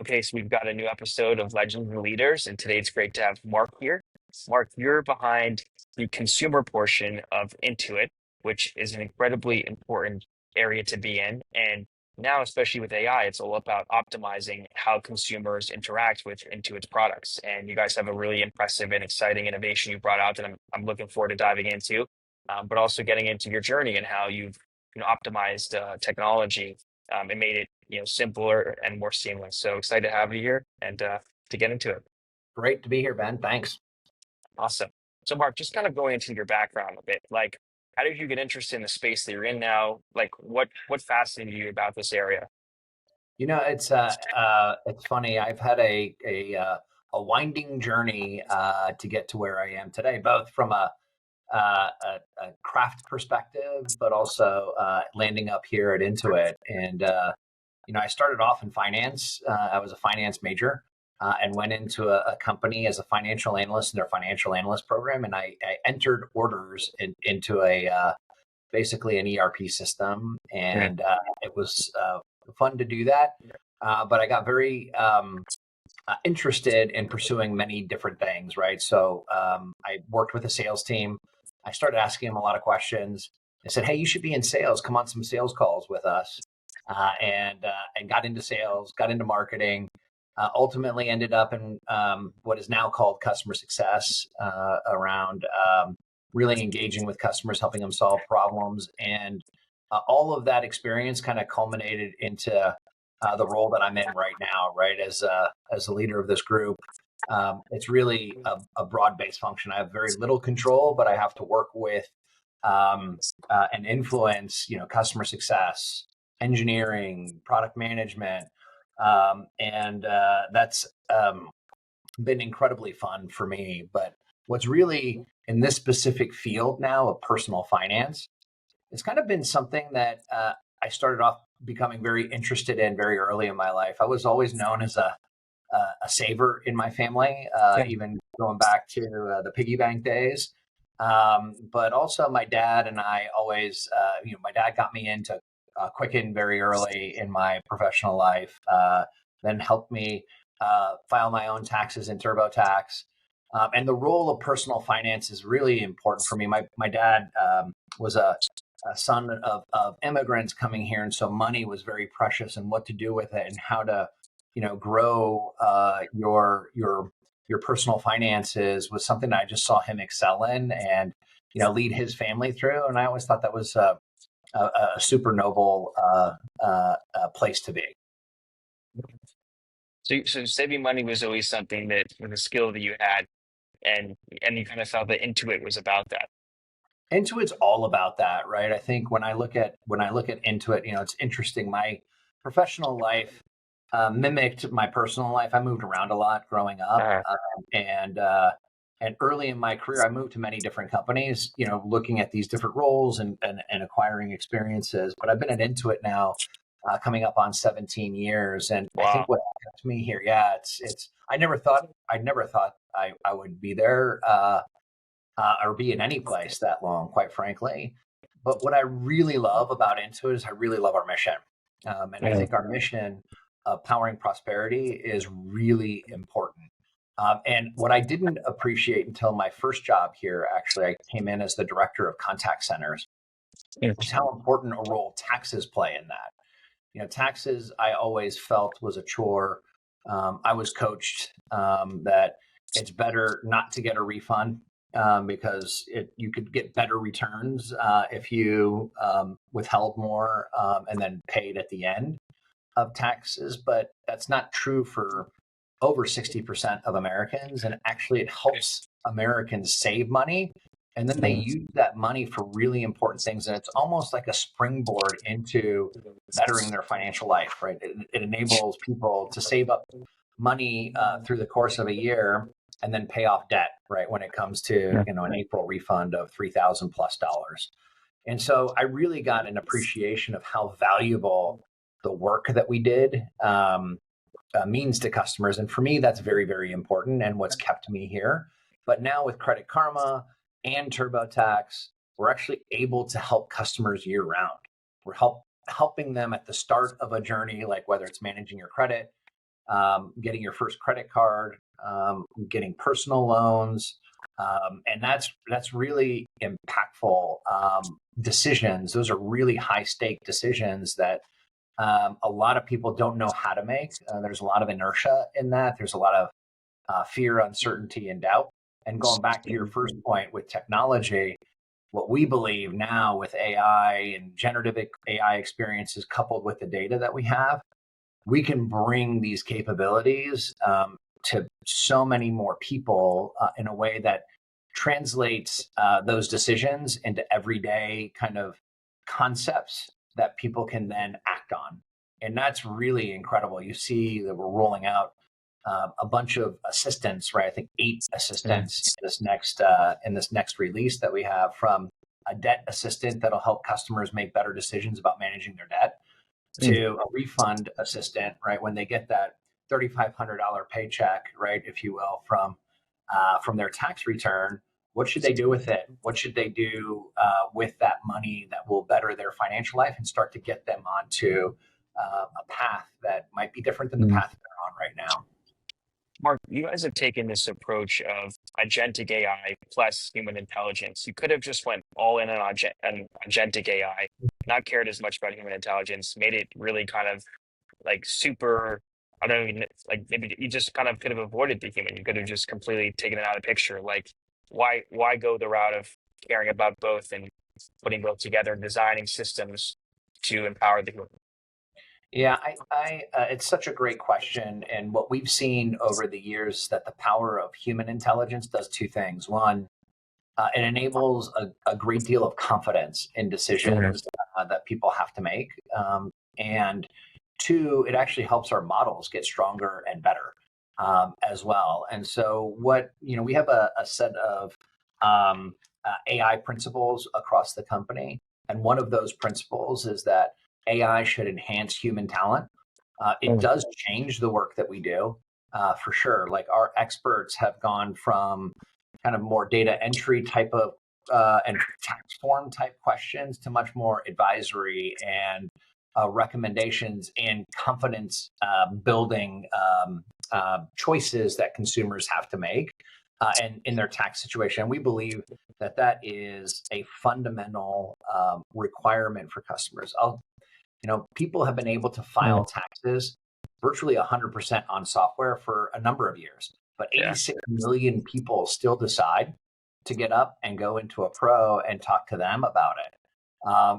Okay, so we've got a new episode of Legends and Leaders, and today it's great to have Mark here. Mark, you're behind the consumer portion of Intuit, which is an incredibly important area to be in. And now, especially with AI, it's all about optimizing how consumers interact with Intuit's products. And you guys have a really impressive and exciting innovation you brought out that I'm looking forward to diving into, but also getting into your journey and how you've optimized technology and made it simpler and more seamless. So excited to have you here and to get into it. Great to be here, Ben. Thanks. Awesome. So Mark, just kind of going into your background a bit, like how did you get interested in the space that you're in now? Like what fascinated you about this area? It's funny. I've had a winding journey to get to where I am today, both from a craft perspective, but also landing up here at Intuit. And I started off in finance. I was a finance major. And went into a company as a financial analyst in their financial analyst program, and I entered orders into basically an ERP system, Yeah. and it was fun to do that. But I got very interested in pursuing many different things, right? So I worked with a sales team. I started asking them a lot of questions. I said, "Hey, you should be in sales. Come on some sales calls with us." And got into sales, got into marketing. Ultimately ended up in what is now called customer success, around really engaging with customers, helping them solve problems. And all of that experience kind of culminated into the role that I'm in right now, right? As the leader of this group. It's really a broad-based function. I have very little control, but I have to work with and influence, customer success, engineering, product management, and that's been incredibly fun for me. But what's really in this specific field now of personal finance, it's kind of been something that I started off becoming very interested in very early in my life. I was always known as a saver in my family, Yeah. even going back to the piggy bank days. But also, my dad and I always, my dad got me into Quicken very early in my professional life, then helped me file my own taxes in TurboTax. And the role of personal finance is really important for me. My dad was a son of immigrants coming here, and so money was very precious, and what to do with it, and how to, grow your personal finances was something that I just saw him excel in, and lead his family through. And I always thought that was a super noble place to be. So saving money was always something that was a skill that you had, and you kind of felt that Intuit was about that. Intuit's all about that, right? I think when I look at Intuit, it's interesting. My professional life mimicked my personal life. I moved around a lot growing up, Uh, and early in my career, I moved to many different companies. Looking at these different roles and acquiring experiences. But I've been at Intuit now, coming up on 17 years, and I think wow. what kept me here, yeah, it's. I never thought I would be there. Or be in any place that long, quite frankly. But what I really love about Intuit is I really love our mission. And I Yeah. think our mission of powering prosperity is really important. And what I didn't appreciate until my first job here, actually, I came in as the director of contact centers, Yeah. is how important a role taxes play in that. Taxes I always felt was a chore. I was coached that it's better not to get a refund, because you could get better returns if you withheld more and then paid at the end of taxes. But that's not true for over 60% of Americans. And actually, it helps Americans save money. And then they use that money for really important things. And it's almost like a springboard into bettering their financial life, right? It enables people to save up money through the course of a year and then pay off debt, right? When it comes to, Yeah. an April refund of $3,000 plus. And so I really got an appreciation of how valuable the work that we did means to customers. And for me, that's very, very important and what's kept me here. But now with Credit Karma and TurboTax, we're actually able to help customers year round. We're helping them at the start of a journey, like whether it's managing your credit, getting your first credit card, getting personal loans. And that's really impactful decisions. Those are really high stake decisions that a lot of people don't know how to make. There's a lot of inertia in that. There's a lot of fear, uncertainty, and doubt. And going back to your first point with technology, what we believe now with AI and generative AI experiences coupled with the data that we have, we can bring these capabilities to so many more people in a way that translates those decisions into everyday kind of concepts that people can then act on. And that's really incredible. You see that we're rolling out a bunch of assistants, right? I think 8 assistants in this next release that we have, from a debt assistant that'll help customers make better decisions about managing their debt, to a refund assistant, right? When they get that $3,500 paycheck, right, if you will, from their tax return, what should they do with it? What should they do with that money that will better their financial life and start to get them onto a path that might be different than the path they're on right now? Mark, you guys have taken this approach of agentic AI plus human intelligence. You could have just went all in on agentic AI, not cared as much about human intelligence, made it really kind of like super. I don't even like, maybe you just kind of could have avoided the human. You could have just completely taken it out of the picture. Like, why go the route of caring about both and putting both together and designing systems to empower the human? Yeah, it's such a great question. And what we've seen over the years is that the power of human intelligence does 2 things. One, it enables a great deal of confidence in decisions that people have to make. And 2, it actually helps our models get stronger and better as well. And so we have a set of AI principles across the company. And one of those principles is that AI should enhance human talent. It does change the work that we do, for sure. Like, our experts have gone from kind of more data entry type of and tax form type questions to much more advisory and recommendations and confidence building choices that consumers have to make and in their tax situation. We believe that that is a fundamental requirement for customers. People have been able to file taxes virtually 100% on software for a number of years, but Yeah. 86 million people still decide to get up and go into a pro and talk to them about it.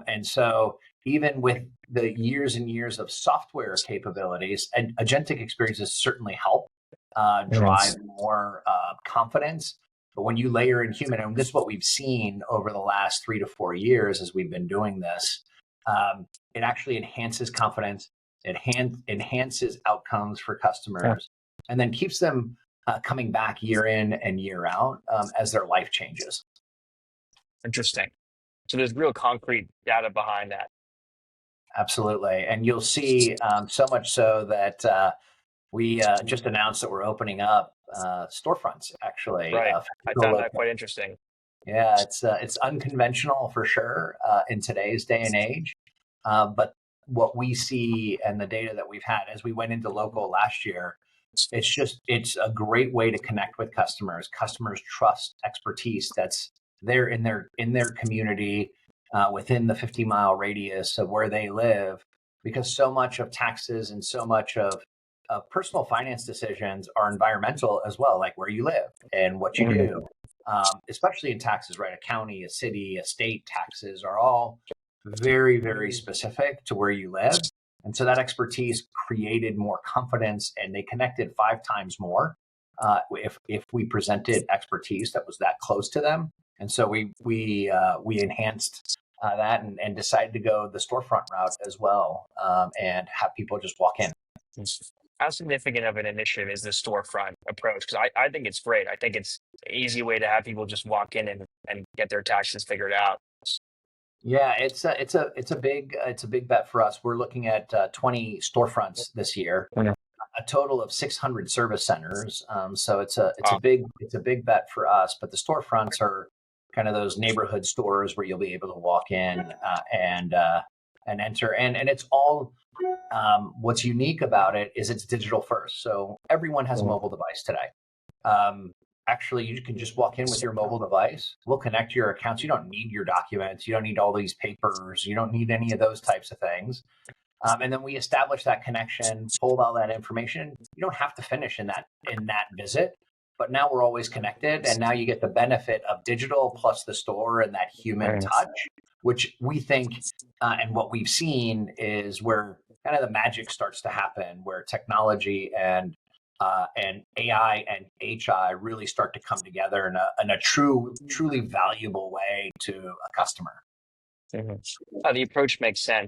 And so even with the years and years of software capabilities, and agentic experiences certainly help drive more confidence. But when you layer in human, and this is what we've seen over the last 3 to 4 years as we've been doing this, it actually enhances confidence, it enhances outcomes for customers, and then keeps them coming back year in and year out as their life changes. Interesting. So there's real concrete data behind that. Absolutely. And you'll see so much so that we just announced that we're opening up storefronts, actually. Right. I found that quite interesting. Yeah, it's unconventional for sure in today's day and age. But what we see and the data that we've had as we went into local last year, it's a great way to connect with customers. Customers trust expertise that's there in their community within the 50-mile radius of where they live, because so much of taxes and so much of personal finance decisions are environmental as well, like where you live and what you do. Especially in taxes, right? A county, a city, a state taxes are all very, very specific to where you live. And so that expertise created more confidence, and they connected 5 times more if we presented expertise that was that close to them. And so we enhanced that and decided to go the storefront route as well, and have people just walk in. How significant of an initiative is the storefront approach? Because I think it's great. I think it's an easy way to have people just walk in and get their taxes figured out. Yeah, it's a big bet for us. We're looking at 20 storefronts this year, a total of 600 service centers. So it's a big bet for us. But the storefronts are kind of those neighborhood stores where you'll be able to walk in and and enter. And it's all, what's unique about it is it's digital first. So everyone has a mobile device today. Actually, you can just walk in with your mobile device. We'll connect to your accounts. You don't need your documents. You don't need all these papers. You don't need any of those types of things. And then we establish that connection, pulled all that information. You don't have to finish in that visit, but now we're always connected, and now you get the benefit of digital plus the store and that human touch, which we think, and what we've seen is where kind of the magic starts to happen, where technology and AI and HI really start to come together in a truly valuable way to a customer. The approach makes sense.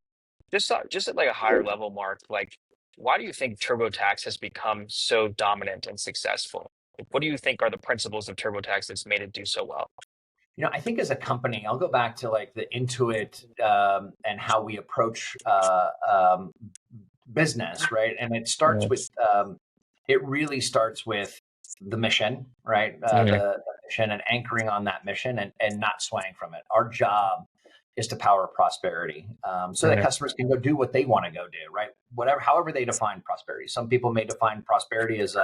Just at like a higher level, Mark, like why do you think TurboTax has become so dominant and successful? Like, what do you think are the principles of TurboTax that's made it do so well? I think as a company, I'll go back to like the Intuit and how we approach business, right? And it starts with it really starts with the mission, right? The mission and anchoring on that mission and not swaying from it. Our job is to power prosperity, so that customers can go do what they want to go do, right? However they define prosperity. Some people may define prosperity as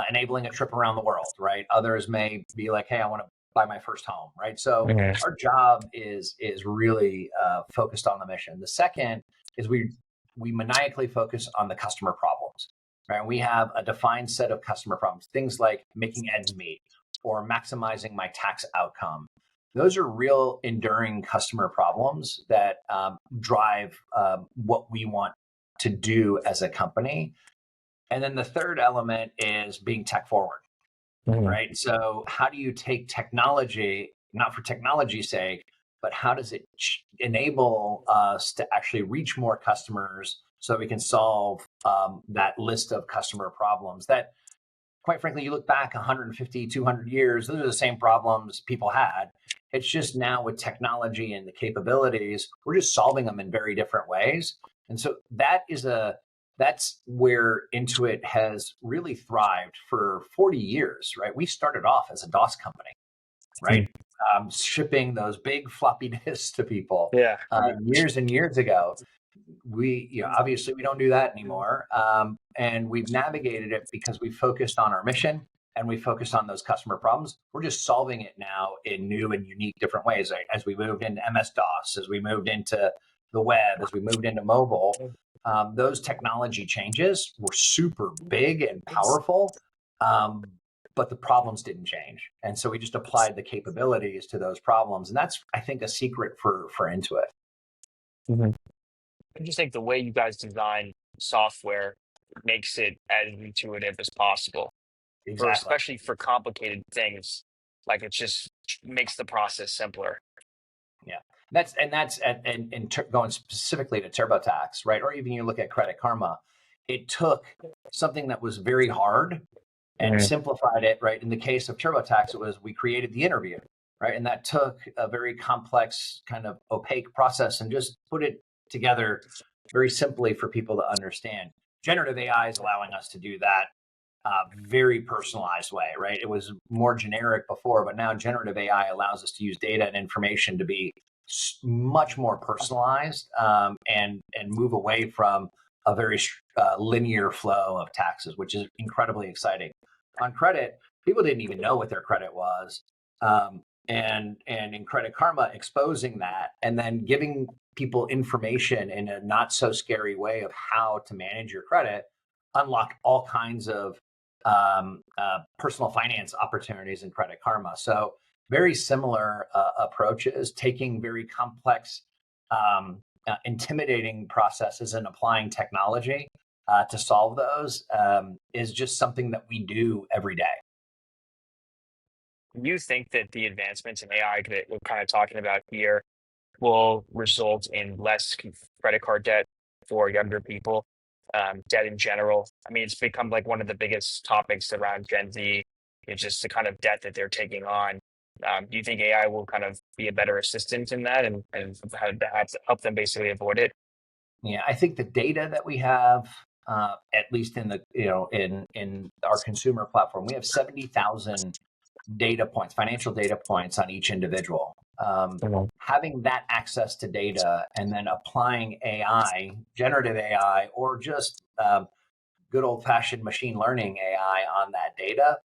enabling a trip around the world, right? Others may be like, hey, I want to buy my first home, right? So our job is really focused on the mission. The second is we maniacally focus on the customer problems, right? We have a defined set of customer problems, things like making ends meet or maximizing my tax outcome. Those are real enduring customer problems that drive what we want to do as a company. And then the third element is being tech forward, right? So how do you take technology, not for technology's sake, but how does it enable us to actually reach more customers so we can solve that list of customer problems that, quite frankly, you look back 150, 200 years, those are the same problems people had. It's just now with technology and the capabilities, we're just solving them in very different ways. And so that's where Intuit has really thrived for 40 years, right? We started off as a DOS company, right? Shipping those big floppy disks to people years and years ago. We, obviously we don't do that anymore. And we've navigated it because we focused on our mission and we focused on those customer problems. We're just solving it now in new and unique different ways. Right? As we moved into MS-DOS, as we moved into the web, as we moved into mobile, those technology changes were super big and powerful, but the problems didn't change. And so we just applied the capabilities to those problems. And that's, I think, a secret for Intuit. I just think the way you guys design software makes it as intuitive as possible, especially for complicated things. Like it just makes the process simpler. Yeah, that's going specifically to TurboTax, right? Or even you look at CreditKarma, it took something that was very hard and simplified it, right? In the case of TurboTax, it was we created the interview, right? And that took a very complex kind of opaque process and just put it together very simply for people to understand. Generative AI is allowing us to do that very personalized way, right? It was more generic before, but now generative AI allows us to use data and information to be much more personalized and move away from a very linear flow of taxes, which is incredibly exciting. On credit, people didn't even know what their credit was. And in CreditKarma, exposing that and then giving people information in a not so scary way of how to manage your credit, unlock all kinds of personal finance opportunities in CreditKarma. So very similar approaches, taking very complex, intimidating processes and applying technology to solve those is just something that we do every day. You think that the advancements in AI that we're kind of talking about here will result in less credit card debt for younger people, debt in general? I mean, it's become like one of the biggest topics around Gen Z. It's just the kind of debt that they're taking on. Do you think AI will kind of be a better assistant in that and help them basically avoid it? Yeah, I think the data that we have, at least in the in our consumer platform, we have 70,000 data points, financial data points on each individual. Having that access to data and then applying AI, generative AI, or just good old fashioned machine learning AI on that data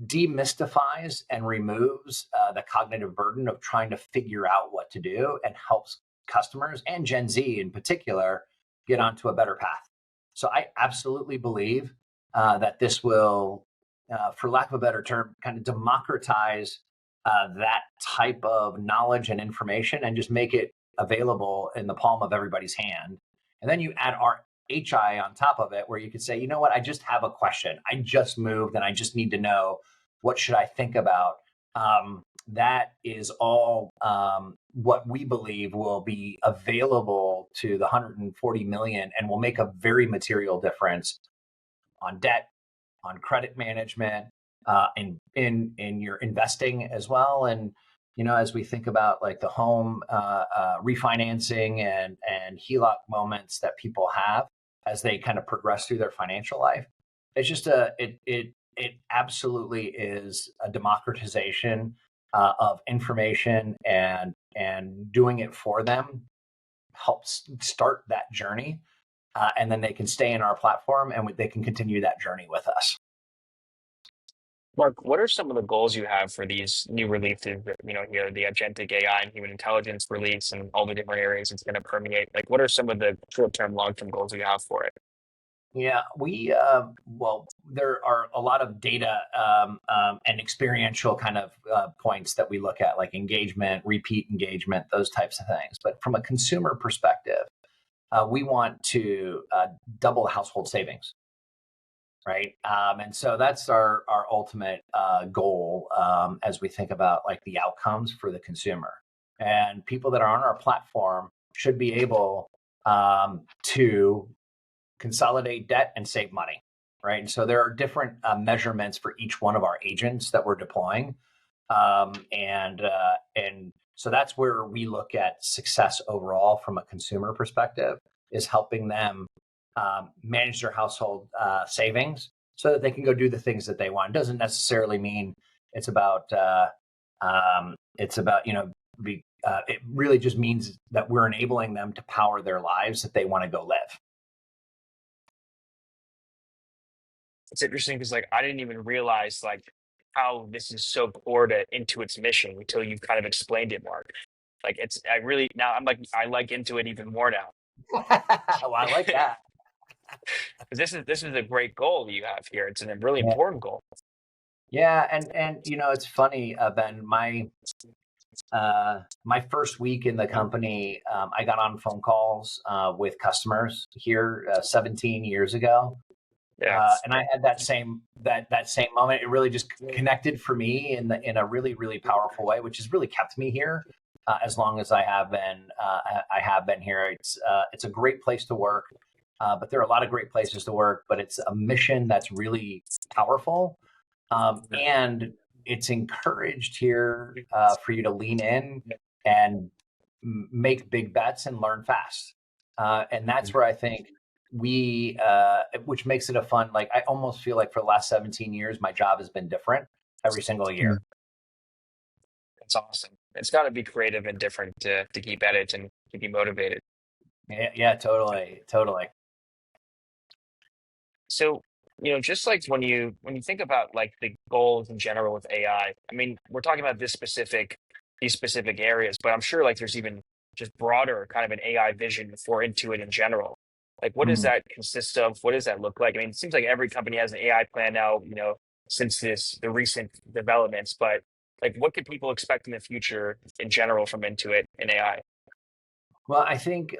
demystifies and removes the cognitive burden of trying to figure out what to do and helps customers and Gen Z in particular get onto a better path. So I absolutely believe that this will, for lack of a better term, kind of democratize that type of knowledge and information and just make it available in the palm of everybody's hand. And then you add our HI on top of it, where you could say, you know what, I just have a question. I just moved and I just need to know, what should I think about? That is all what we believe will be available to the 140 million and will make a very material difference on debt, on credit management, in your investing as well. And as we think about like the home refinancing and HELOC moments that people have as they kind of progress through their financial life, it's just it absolutely is a democratization of information, and doing it for them helps start that journey, and then they can stay in our platform and they can continue that journey with us. Mark, what are some of the goals you have for these new releases? The agentic AI and human intelligence release, and all the different areas it's going to permeate. Like, what are some of the short-term, long-term goals you have for it? Yeah, there are a lot of data and experiential kind of points that we look at, like engagement, repeat engagement, those types of things. But from a consumer perspective, we want to double household savings, right? And so that's our ultimate goal as we think about like the outcomes for the consumer. And people that are on our platform should be able to consolidate debt and save money, right? And so there are different measurements for each one of our agents that we're deploying, and so that's where we look at success overall from a consumer perspective, is helping them manage their household savings so that they can go do the things that they want. It doesn't necessarily mean it's about it really just means that we're enabling them to power their lives that they want to go live. It's interesting because like I didn't even realize like how this is so core to Intuit's mission until you kind of explained it, Mark. Like I like Intuit even more now. Well, I like that. This is a great goal you have here. It's a really Yeah, important goal. yeah, and it's funny, Ben. My first week in the company, I got on phone calls with customers here 17 years ago. Yeah. And I had that same moment. It really just connected for me in a really, really powerful way, which has really kept me here as long as I have been. I have been here. It's a great place to work, but there are a lot of great places to work. But it's a mission that's really powerful, and it's encouraged here for you to lean in and make big bets and learn fast. And that's where I think which makes it a fun, like I almost feel like for the last 17 years, my job has been different every single year. That's awesome. It's got to be creative and different to keep at it and keep you motivated. Yeah, totally. So, just like when you think about like the goals in general with AI, I mean, we're talking about these specific areas, but I'm sure like there's even just broader kind of an AI vision for Intuit in general. Like, what does Mm. that consist of? What does that look like? I mean, it seems like every company has an AI plan now, since the recent developments, but like, what could people expect in the future in general from Intuit and AI? Well, I think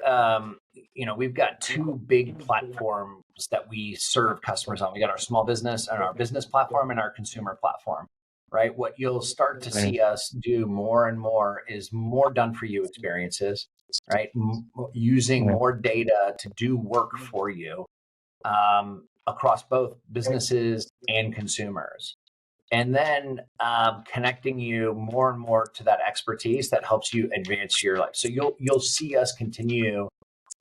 we've got two big platforms that we serve customers on. We got our small business and our business platform and our consumer platform, right? What you'll start to see us do more and more is more done for you experiences, right? Using more data to do work for you across both businesses and consumers. And then connecting you more and more to that expertise that helps you advance your life. So you'll see us continue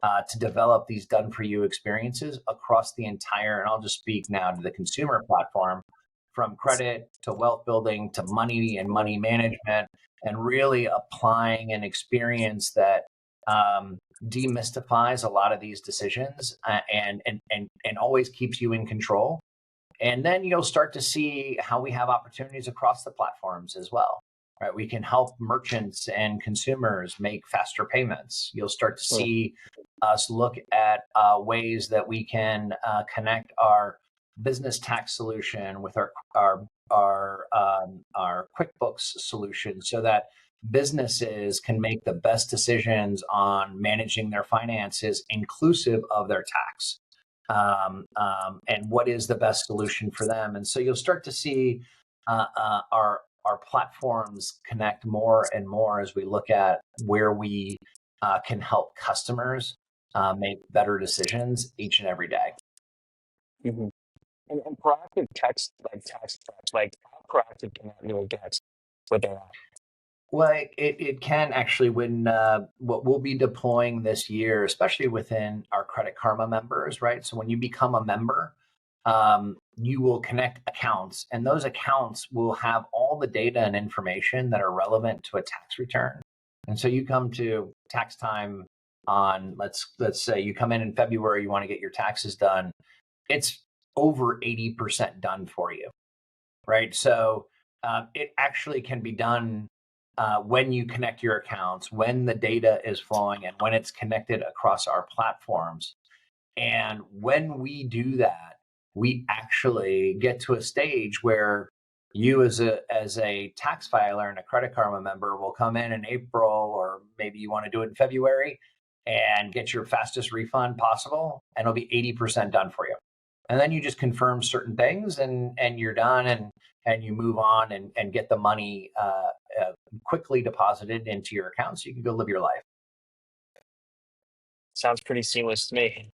to develop these done for you experiences across the entire, and I'll just speak now to the consumer platform, from credit to wealth building to money and money management, and really applying an experience that demystifies a lot of these decisions and always keeps you in control. And then you'll start to see how we have opportunities across the platforms as well. Right, we can help merchants and consumers make faster payments. You'll start to see us look at ways that we can connect our business tax solution with our QuickBooks solution, so that businesses can make the best decisions on managing their finances, inclusive of their tax, and what is the best solution for them. And so you'll start to see our platforms connect more and more as we look at where we can help customers make better decisions each and every day. Mm-hmm. And proactive tax prep, like how proactive can that really get with AI? Well, it can actually, when what we'll be deploying this year, especially within our CreditKarma members, right? So when you become a member, you will connect accounts, and those accounts will have all the data and information that are relevant to a tax return. And so you come to tax time on, let's say you come in February, you want to get your taxes done. It's over 80% done for you, right? So it actually can be done when you connect your accounts, when the data is flowing, and when it's connected across our platforms. And when we do that, we actually get to a stage where you as a tax filer and a CreditKarma member will come in April, or maybe you want to do it in February, and get your fastest refund possible, and it'll be 80% done for you. And then you just confirm certain things, and you're done, and you move on and get the money quickly deposited into your account so you can go live your life. Sounds pretty seamless to me.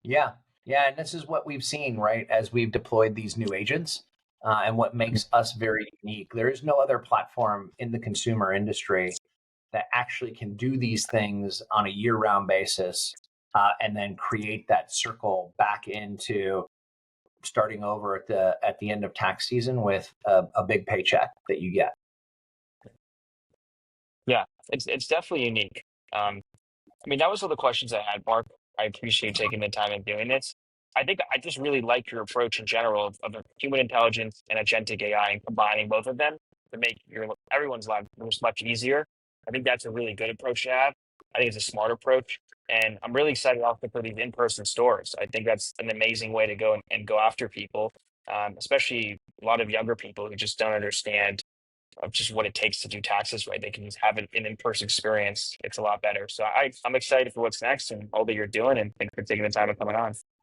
Yeah. Yeah. And this is what we've seen, right, as we've deployed these new agents, and what makes us very unique. There is no other platform in the consumer industry that actually can do these things on a year-round basis, and then create that circle back into starting over at the end of tax season with a big paycheck that you get. Yeah, it's definitely unique. I mean, that was all the questions I had, Mark. I appreciate taking the time and doing this. I think I just really like your approach in general of human intelligence and agentic AI, and combining both of them to make everyone's life much easier. I think that's a really good approach to have. I think it's a smart approach, and I'm really excited also for these in-person stores. I think that's an amazing way to go and go after people, especially a lot of younger people who just don't understand of just what it takes to do taxes right. They can just have an in-person experience. It's a lot better. So I'm excited for what's next and all that you're doing, and thanks for taking the time and coming on.